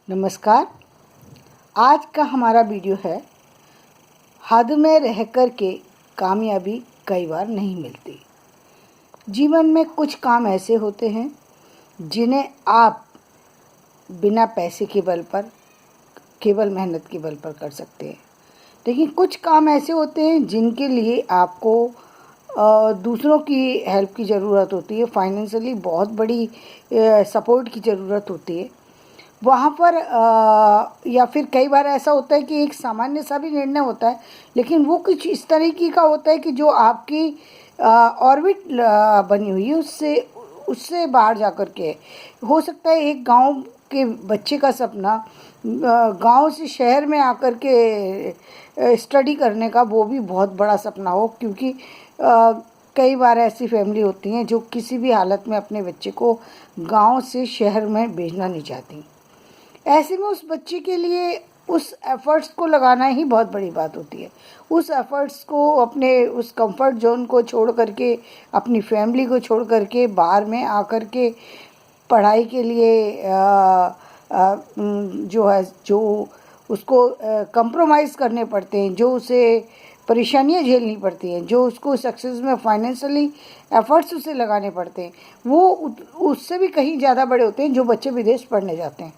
नमस्कार। आज का हमारा वीडियो है हद में रह कर के कामयाबी कई बार नहीं मिलती। जीवन में कुछ काम ऐसे होते हैं जिन्हें आप बिना पैसे के बल पर, केवल मेहनत के बल पर कर सकते हैं, लेकिन कुछ काम ऐसे होते हैं जिनके लिए आपको दूसरों की हेल्प की ज़रूरत होती है, फाइनेंशियली बहुत बड़ी सपोर्ट की ज़रूरत होती है। वहाँ पर या फिर कई बार ऐसा होता है कि एक सामान्य सा भी निर्णय होता है, लेकिन वो कुछ इस तरीके का होता है कि जो आपकी ऑर्बिट बनी हुई है उससे उससे बाहर जा कर के हो सकता है। एक गांव के बच्चे का सपना गांव से शहर में आकर के स्टडी करने का वो भी बहुत बड़ा सपना हो, क्योंकि कई बार ऐसी फैमिली होती हैं जो किसी भी हालत में अपने बच्चे को गांव से शहर में भेजना नहीं चाहती। ऐसे में उस बच्चे के लिए उस एफ़र्ट्स को लगाना ही बहुत बड़ी बात होती है। उस एफ़र्ट्स को, अपने उस कंफर्ट जोन को छोड़ करके, अपनी फैमिली को छोड़ करके बाहर में आकर के पढ़ाई के लिए जो उसको कंप्रोमाइज़ करने पड़ते हैं, जो उसे परेशानियाँ झेलनी पड़ती हैं, जो उसको सक्सेस में फाइनेंशियली एफ़र्ट्स उसे लगाने पड़ते हैं, वो उससे भी कहीं ज़्यादा बड़े होते हैं जो बच्चे विदेश पढ़ने जाते हैं।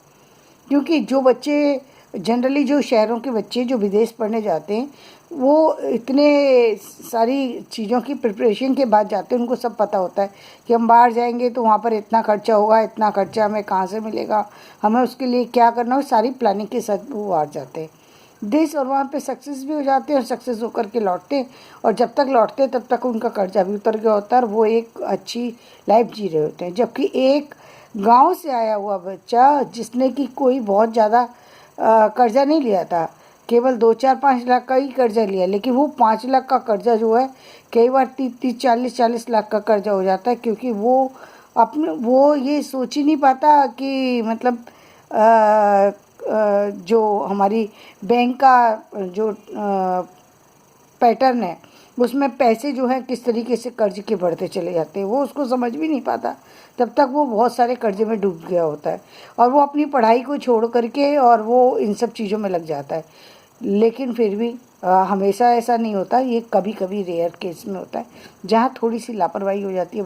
क्योंकि जो बच्चे जनरली, जो शहरों के बच्चे जो विदेश पढ़ने जाते हैं, वो इतने सारी चीज़ों की प्रिपरेशन के बाद जाते हैं। उनको सब पता होता है कि हम बाहर जाएंगे तो वहाँ पर इतना खर्चा होगा, इतना खर्चा हमें कहाँ से मिलेगा, हमें उसके लिए क्या करना हो, सारी प्लानिंग के साथ वो बाहर जाते हैं देश, और वहाँ पे सक्सेस भी हो जाते हैं और सक्सेस होकर के लौटते हैं। और जब तक लौटते हैं तब तक उनका कर्जा भी उतर गया होता है और वो एक अच्छी लाइफ जी रहे होते हैं। जबकि एक गांव से आया हुआ बच्चा, जिसने कि कोई बहुत ज़्यादा कर्जा नहीं लिया था, केवल 2-4-5 लाख का ही कर्जा लिया, लेकिन वो 5 लाख का कर्जा जो है कई बार 30-30, 40-40 लाख का कर्जा हो जाता है, क्योंकि वो ये सोच ही नहीं पाता कि मतलब जो हमारी बैंक का जो पैटर्न है उसमें पैसे जो है किस तरीके से कर्ज के बढ़ते चले जाते हैं, वो उसको समझ भी नहीं पाता। तब तक वो बहुत सारे कर्जे में डूब गया होता है और वो अपनी पढ़ाई को छोड़ करके और वो इन सब चीज़ों में लग जाता है। लेकिन फिर भी हमेशा ऐसा नहीं होता, ये कभी कभी रेयर केस में होता है जहाँ थोड़ी सी लापरवाही हो जाती है,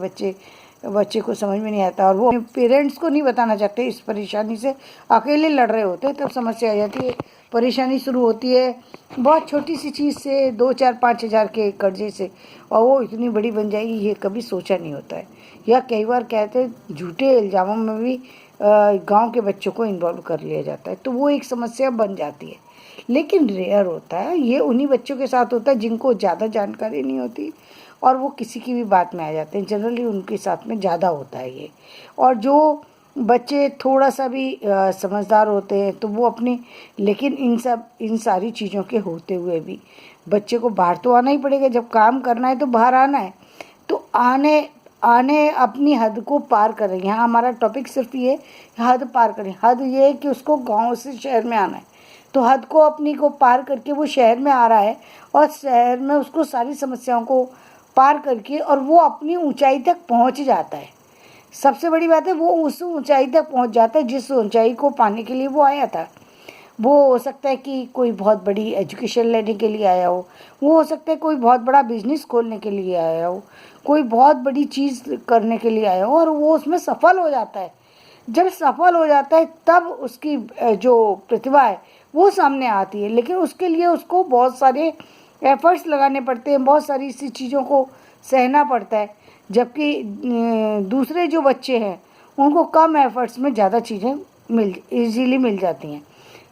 बच्चे को समझ में नहीं आता और वो पेरेंट्स को नहीं बताना चाहते। इस परेशानी से अकेले लड़ रहे होते हैं, तब समस्या आ जाती है। परेशानी शुरू होती है बहुत छोटी सी चीज़ से, 2-4-5 हज़ार के कर्जे से, और वो इतनी बड़ी बन जाएगी ये कभी सोचा नहीं होता है। या कई बार कहते हैं झूठे इल्ज़ामों में भी गांव के बच्चों को इन्वॉल्व कर लिया जाता है, तो वो एक समस्या बन जाती है। लेकिन रेयर होता है, ये उन्हीं बच्चों के साथ होता है जिनको ज़्यादा जानकारी नहीं होती और वो किसी की भी बात में आ जाते हैं। जनरली उनके साथ में ज़्यादा होता है ये। और जो बच्चे थोड़ा सा भी समझदार होते हैं तो वो अपनी, लेकिन इन सारी चीज़ों के होते हुए भी बच्चे को बाहर तो आना ही पड़ेगा। जब काम करना है तो बाहर आना है, तो आने आने अपनी हद को पार करें। यहाँ हमारा टॉपिक सिर्फ ये हद पार करें। हद ये है कि उसको गांव से शहर में आना है, तो हद को अपनी को पार करके वो शहर में आ रहा है और शहर में उसको सारी समस्याओं को पार करके और वो अपनी ऊंचाई तक पहुंच जाता है। सबसे बड़ी बात है, वो उस ऊंचाई तक पहुंच जाता है जिस ऊंचाई को पाने के लिए वो आया था। वो हो सकता है कि कोई बहुत बड़ी एजुकेशन लेने के लिए आया हो, वो हो सकता है कोई बहुत बड़ा बिजनेस खोलने के लिए आया हो, कोई बहुत बड़ी चीज़ करने के लिए आया हो और वो उसमें सफल हो जाता है। जब सफल हो जाता है तब उसकी जो प्रतिभा है वो सामने आती है, लेकिन उसके लिए उसको बहुत सारे एफर्ट्स लगाने पड़ते हैं, बहुत सारी सी चीज़ों को सहना पड़ता है। जबकि दूसरे जो बच्चे हैं उनको कम एफर्ट्स में ज़्यादा चीज़ें ईजीली मिल जाती हैं।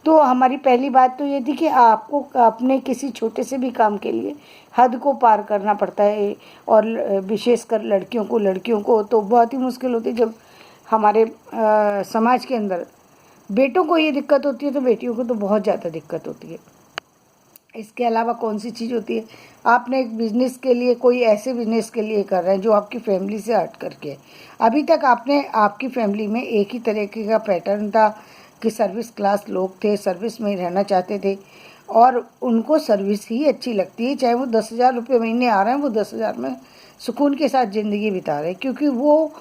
तो हमारी पहली बात तो ये थी कि आपको अपने किसी छोटे से भी काम के लिए हद को पार करना पड़ता है। और विशेषकर लड़कियों को तो बहुत ही मुश्किल होती है। जब हमारे समाज के अंदर बेटों को ये दिक्कत होती है तो बेटियों को तो बहुत ज़्यादा दिक्कत होती है। इसके अलावा कौन सी चीज़ होती है, आपने एक बिज़नेस के लिए, कोई ऐसे बिज़नेस के लिए कर रहे हैं जो आपकी फैमिली से हट करके है। अभी तक आपकी फैमिली में एक ही तरीके का पैटर्न था कि सर्विस क्लास लोग थे, सर्विस में ही रहना चाहते थे और उनको सर्विस ही अच्छी लगती है। चाहे वो 10,000 रुपये महीने आ रहे हैं, वो 10,000 में सुकून के साथ ज़िंदगी बिता रहे हैं, क्योंकि वो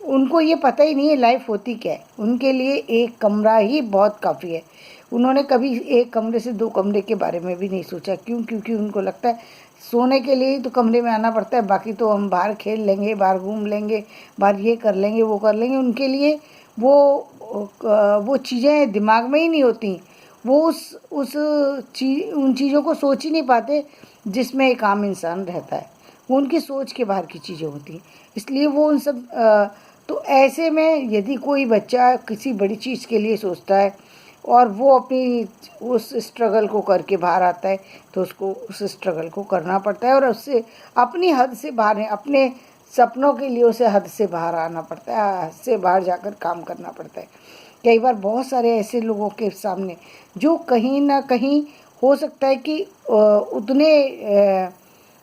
उनको ये पता ही नहीं है लाइफ होती क्या है। उनके लिए एक कमरा ही बहुत काफ़ी है। उन्होंने कभी एक कमरे से 2 कमरे के बारे में भी नहीं सोचा। क्यों? क्योंकि उनको लगता है सोने के लिए ही तो कमरे में आना पड़ता है, बाकी तो हम बाहर खेल लेंगे, बाहर घूम लेंगे, बाहर ये कर लेंगे, वो कर लेंगे। उनके लिए वो चीज़ें दिमाग में ही नहीं होती। वो उन चीज़ों को सोच ही नहीं पाते जिसमें एक आम इंसान रहता है। वो उनकी सोच के बाहर की चीज़ें होती हैं। इसलिए वो उन सब तो ऐसे में यदि कोई बच्चा किसी बड़ी चीज़ के लिए सोचता है और वो अपनी उस स्ट्रगल को करके बाहर आता है, तो उसको उस स्ट्रगल को करना पड़ता है और उससे अपनी हद से बाहर है, अपने सपनों के लिए उसे हद से बाहर आना पड़ता है, हद से बाहर जाकर काम करना पड़ता है। कई बार बहुत सारे ऐसे लोगों के सामने जो कहीं ना कहीं हो सकता है कि उतने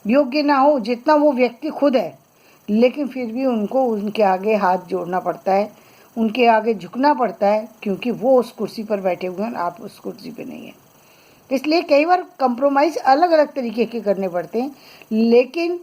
योग्य ना हो जितना वो व्यक्ति खुद है, लेकिन फिर भी उनको उनके आगे हाथ जोड़ना पड़ता है, उनके आगे झुकना पड़ता है, क्योंकि वो उस कुर्सी पर बैठे हुए हैं, आप उस कुर्सी पे नहीं हैं। इसलिए कई बार कंप्रोमाइज़ अलग अलग तरीके के करने पड़ते हैं, लेकिन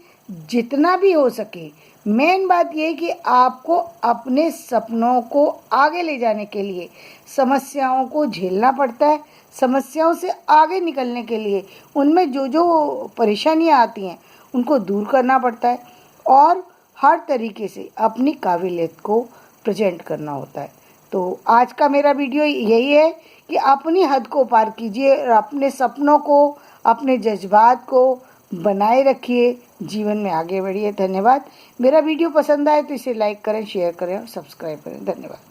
जितना भी हो सके मेन बात ये है कि आपको अपने सपनों को आगे ले जाने के लिए समस्याओं को झेलना पड़ता है। समस्याओं से आगे निकलने के लिए उनमें जो जो परेशानियां आती हैं उनको दूर करना पड़ता है और हर तरीके से अपनी काबिलियत को प्रेजेंट करना होता है। तो आज का मेरा वीडियो यही है कि अपनी हद को पार कीजिए और अपने सपनों को, अपने जज्बात को बनाए रखिए, जीवन में आगे बढ़िए। धन्यवाद। मेरा वीडियो पसंद आए तो इसे लाइक करें, शेयर करें और सब्सक्राइब करें। धन्यवाद।